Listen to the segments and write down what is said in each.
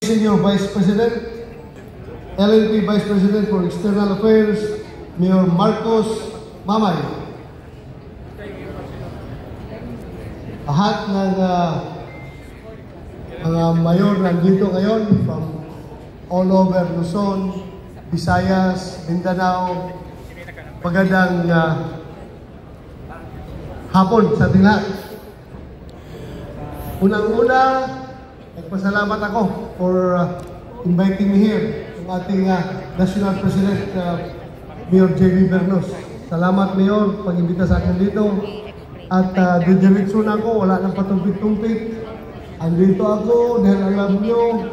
Senior Vice President, LNP Vice President for External Affairs, Mayor Marcos Mamay. Lahat ng mga mayor nandito ngayon from all over Luzon, Visayas, Mindanao. Magandang hapon sa ating lahat. Unang-una, nagpasalamat ako for inviting me here, ang ating National President, Mayor J.B. Bernos. Salamat, Mayor, pag-imbita sa akin dito. At didiretso na ako, wala nang patumpik-tumpik. Andito ako dahil alam nyo,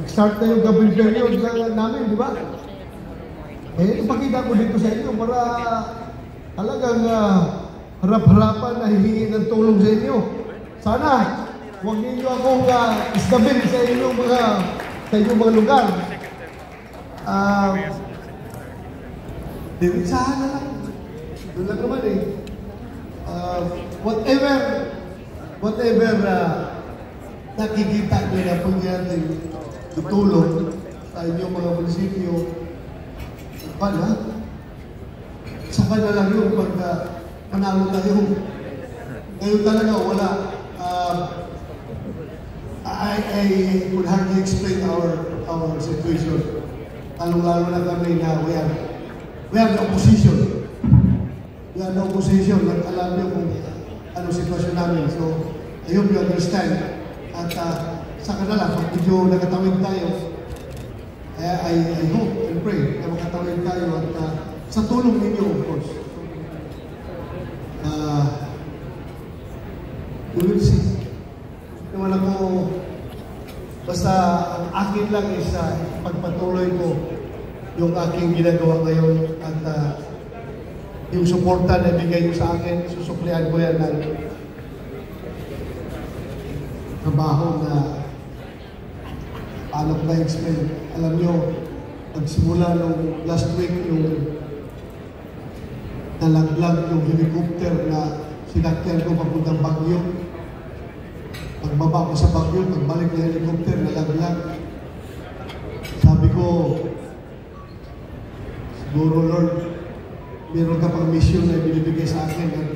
start na yung gabing period namin, di ba? Eh, ipakita ko dito sa inyo para talagang harap-harapan na hihingi ng tulong sa inyo. Sana, huwag ninyo akong isdabin sa inyong mga lugar. Diritsahan na lang. Doon lang naman eh. Whatever nakikita nyo na pag natin tutulong sa inyong mga munisipyo, saka na lang yung pag manalo tayo. Ngayon talaga wala. I would hardly explain our situation. Lalo-lalo na kami na we are the opposition. We are the opposition. Alam niyo kung ano sitwasyon namin. So, I hope you understand. At saka na lang, pag medyo nakatawid tayo, I hope and pray na makatawid tayo at sa tulong ninyo, of course. You will see. Naman ako, basta ang akin lang is pagpatuloy ko yung aking ginagawa ngayon at yung suporta na ibigay nyo sa akin, susuklian ko yan ng trabaho na paano ko na-explain. Alam nyo, nagsimula nung last week yung nalaglag yung helicopter na sinakyan ko papuntang Baguio. Pagbaba ko sa Baguio, pagbalik ng helicopter, nalaglag. Sabi ko, siguro Lord, meron ka pang mission na binibigay sa akin at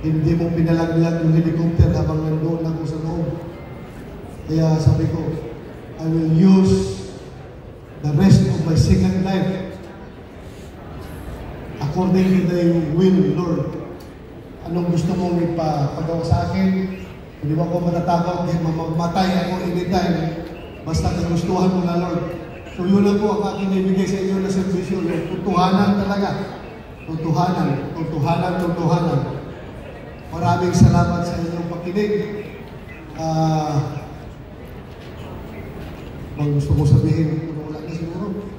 hindi mo pinalaglag yung helicopter habang nandoon ako sa loob. Kaya sabi ko, I will use the rest of my second life according to thy will, Lord. Anong gusto mong ipagawa sa akin? Hindi ba ako matatakot? Mamamatay ako anytime. Basta kagustuhan mo na, Lord. So yun lang po ang aking ibigay sa inyo na servisyo. Tutuhanan talaga. Tutuhanan. Maraming salamat sa inyong pakinig. Gusto ko sabihin, wala na siguro.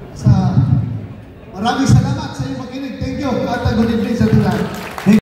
Maraming salamat sa inyong pakinig. Thank you. At good evening sa lahat.